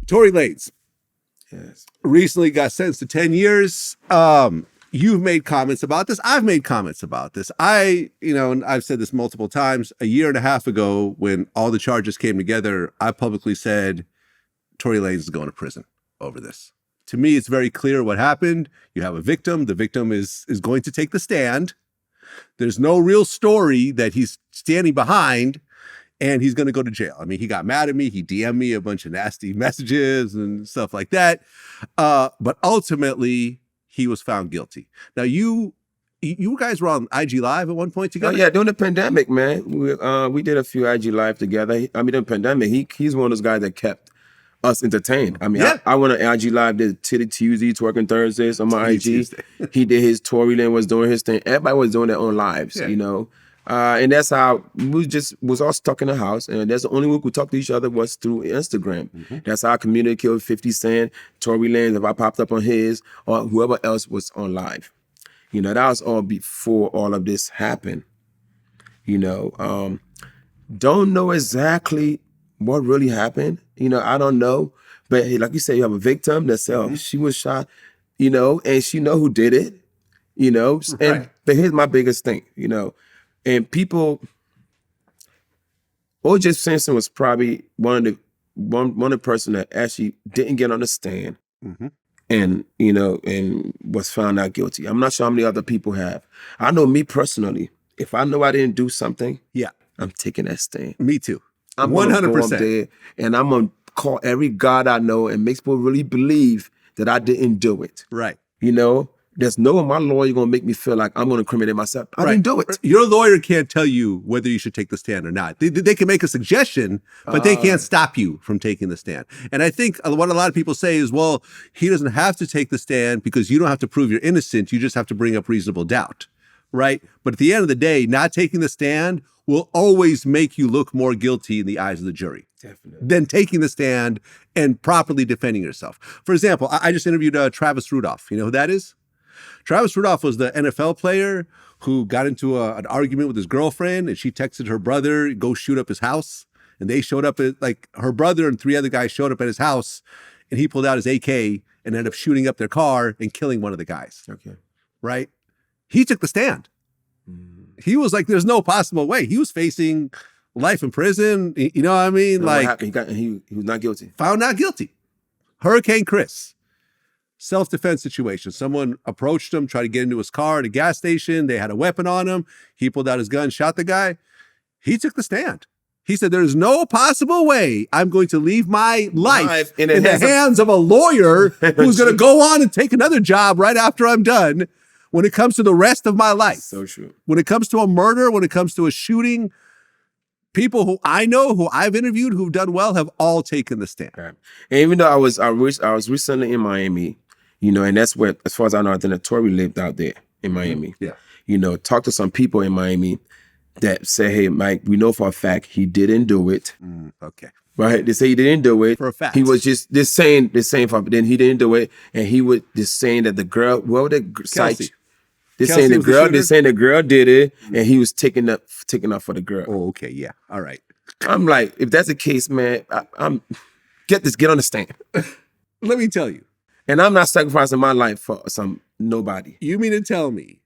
Tory Lanez Yes. recently got sentenced to 10 years. You've made comments about this. I've made comments about this. And I've said this multiple times. A year and a half ago, when all the charges came together, I publicly said Tory Lanez is going to prison over this. To me, it's very clear what happened. You have a victim. The victim is going to take the stand. There's no real story that he's standing behind, and he's going to go to jail. I mean, he got mad at me. He DM'd me a bunch of nasty messages and stuff like that. But ultimately, he was found guilty. Now, you guys were on IG Live at one point together? Oh, yeah, during the pandemic, man. We did a few IG Live together. I mean, during the pandemic, he's one of those guys that kept us entertained. I mean, Yeah. I went on IG Live, did Titty Tuesday, Twerking Thursdays on my IG. He did his, Tory Lane was doing his thing. Everybody was doing their own lives, Yeah. you know? And that's how we was all stuck in the house. And that's the only way we could talk to each other was through Instagram. Mm-hmm. That's how I communicated with 50 Cent, Tory Lanez, if I popped up on his, or whoever else was on live. You know, that was all before all of this happened. You know, don't know exactly what really happened. You know, I don't know. But hey, like you said, you have a victim that said, oh, she was shot, you know, and she know who did it, you know. Right. But here's my biggest thing, you know. And people, O.J. Simpson was probably one of the person that actually didn't get on the stand, and you know, and was found out guilty. I'm not sure how many other people have. I know me personally. If I know I didn't do something, Yeah. I'm taking that stand. Me too. I'm 100%. 100%. And I'm gonna call every God I know and make people really believe that I didn't do it. Right. You know. There's no one my lawyer gonna make me feel like I'm gonna incriminate myself. I didn't do it. Your lawyer can't tell you whether you should take the stand or not. They can make a suggestion, but they can't stop you from taking the stand. And I think what a lot of people say is, well, he doesn't have to take the stand because you don't have to prove you're innocent. You just have to bring up reasonable doubt, right? But at the end of the day, not taking the stand will always make you look more guilty in the eyes of the jury. Definitely. Than taking the stand and properly defending yourself. For example, I just interviewed Travis Rudolph. You know who that is? Travis Rudolph was the NFL player who got into an argument with his girlfriend, and she texted her brother, go shoot up his house. And they showed up her brother and 3 other guys showed up at his house, and he pulled out his AK and ended up shooting up their car and killing one of the guys. Okay. Right? He took the stand. He was like, there's no possible way. He was facing life in prison. You know what I mean? What happened? He was not guilty. Found not guilty. Hurricane Chris. Self-defense situation. Someone approached him, tried to get into his car at a gas station. They had a weapon on him. He pulled out his gun, shot the guy. He took the stand. He said, there's no possible way I'm going to leave my life in the hands of a lawyer who's going to go on and take another job right after I'm done when it comes to the rest of my life. So true. When it comes to a murder, when it comes to a shooting, people who I know, who I've interviewed, who've done well, have all taken the stand. Okay. And even though I was recently in Miami, you know, and that's where, as far as I know, I think that Tory lived out there in Miami. Yeah. You know, talked to some people in Miami that say, hey, Mike, we know for a fact he didn't do it. Okay. Right? They say he didn't do it. For a fact. He was just saying, then he didn't do it. And he was just saying that the girl, what was the site? They're saying the girl did it, and he was taking up for the girl. Oh, okay. Yeah. All right. I'm like, if that's the case, man, get on the stand. Let me tell you. And I'm not sacrificing my life for some nobody. You mean to tell me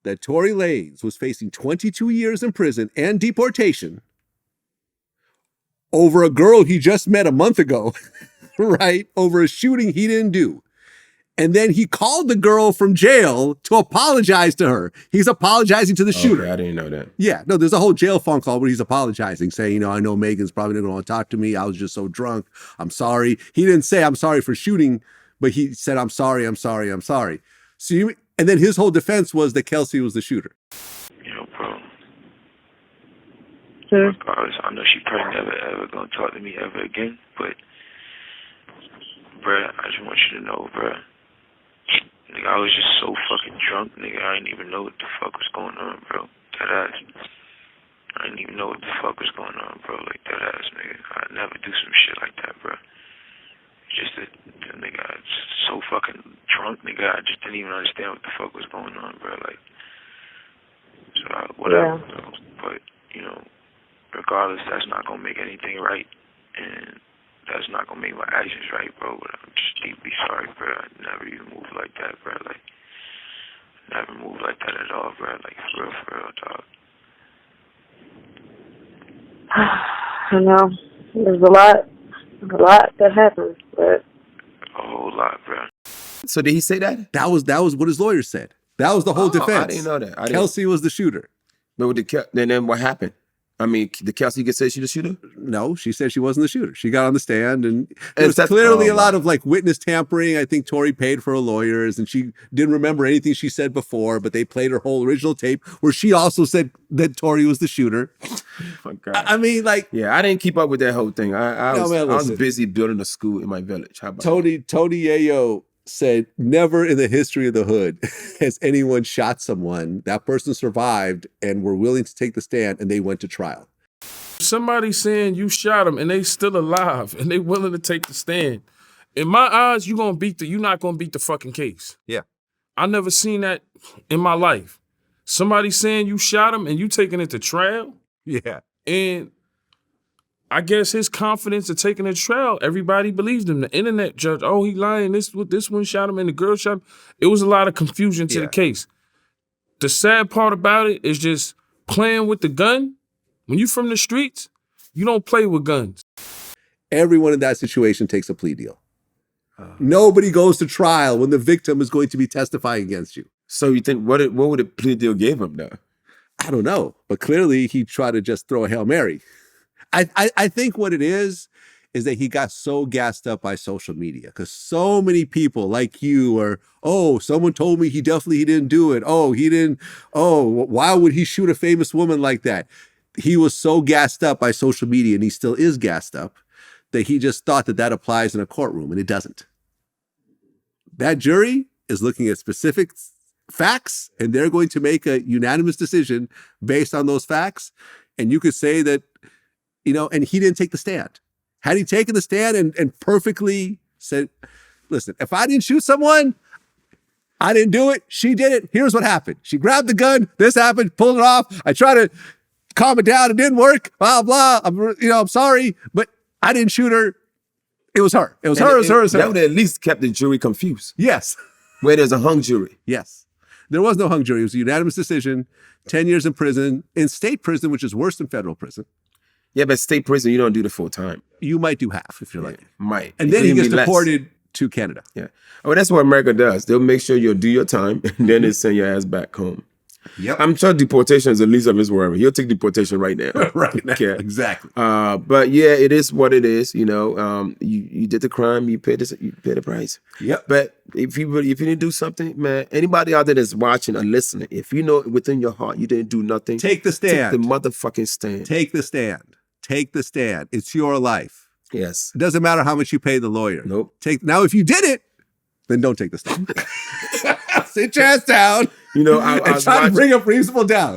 that Tory Lanez was facing 22 years in prison and deportation over a girl he just met a month ago, right? Over a shooting he didn't do. And then he called the girl from jail to apologize to her. He's apologizing to the shooter. I didn't know that. Yeah, no, there's a whole jail phone call where he's apologizing, saying, you know, I know Megan's probably not going to want to talk to me. I was just so drunk. I'm sorry. He didn't say I'm sorry for shooting, but he said, I'm sorry. So and then his whole defense was that Kelsey was the shooter. You know, bro. Sir? Regardless, I know she probably never ever gonna talk to me ever again, but, bruh, I just want you to know, bruh. Nigga, I was just so fucking drunk, nigga. I didn't even know what the fuck was going on, bro. That ass. I didn't even know what the fuck was going on, bro. Like, that ass, nigga. I'd never do some shit like that, bro. Just that, nigga, I was so fucking drunk, nigga. I just didn't even understand what the fuck was going on, bro. Like, so, whatever, Yeah. bro. But, you know, regardless, that's not gonna make anything right. And that's not gonna make my actions right, bro. But I'm just deeply sorry, bro. I never even moved like that, bro. Like, never moved like that at all, bro. Like, for real, dog. I know. There's a lot that happens, but A whole lot, bro. So did he say that? That was what his lawyer said. That was the whole defense. I didn't know that. Kelsey was the shooter. But then what happened? I mean, did Kelsey get said she the shooter? No, she said she wasn't the shooter. She got on the stand, and there was clearly a lot of like witness tampering. I think Tory paid for her lawyers, and she didn't remember anything she said before, but they played her whole original tape where she also said that Tory was the shooter. Oh, God. I mean, like, yeah, I didn't keep up with that whole thing. I was listen. busy building a school in my village. How about Tony Yayo said, never in the history of the hood has anyone shot someone. That person survived and were willing to take the stand, and they went to trial. Somebody saying you shot them and they still alive and they willing to take the stand. In my eyes, you're not gonna beat the fucking case. Yeah. I never seen that in my life. Somebody saying you shot him and you taking it to trial. Yeah. And I guess his confidence of taking it to trial, everybody believes him. The internet judge, oh, he lying. This one shot him and the girl shot him. It was a lot of confusion to the case. The sad part about it is just playing with the gun. When you from the streets, you don't play with guns. Everyone in that situation takes a plea deal. Nobody goes to trial when the victim is going to be testifying against you. So you think, what would a plea deal give him though? I don't know, but clearly he tried to just throw a Hail Mary. I think what it is that he got so gassed up by social media because so many people like you are, oh, someone told me he didn't do it. Oh, he didn't. Oh, why would he shoot a famous woman like that? He was so gassed up by social media, and he still is gassed up, that he just thought that applies in a courtroom, and it doesn't. That jury is looking at specific facts, and they're going to make a unanimous decision based on those facts. And you could say that, and he didn't take the stand. Had he taken the stand and perfectly said, listen, if I didn't shoot someone, I didn't do it, she did it, here's what happened. She grabbed the gun, this happened, pulled it off, I tried to calm it down, it didn't work, blah, blah, I'm sorry, but I didn't shoot her. It was her. It was her. That would have at least kept the jury confused. Yes. Where there's a hung jury. Yes. There was no hung jury. It was a unanimous decision, 10 years in prison, in state prison, which is worse than federal prison. Yeah, but state prison, you don't do the full time. You might do half if you're lucky. Might. And then he gets deported to Canada. Yeah. Oh, that's what America does. They'll make sure you'll do your time, and then they send your ass back home. Yep. I'm sure deportation is the least of his worry. He'll take deportation right now. Right now. Okay. Exactly. But yeah, it is what it is. You did the crime, you pay the price. Yep. But if you didn't do something, man, anybody out there that's watching or listening, if you know within your heart you didn't do nothing, take the stand. Take the motherfucking stand. Take the stand. Take the stand. It's your life. Yes. It doesn't matter how much you pay the lawyer. Nope. Now, if you did it, then don't take the stand. Sit your ass down. I try to bring a reasonable doubt.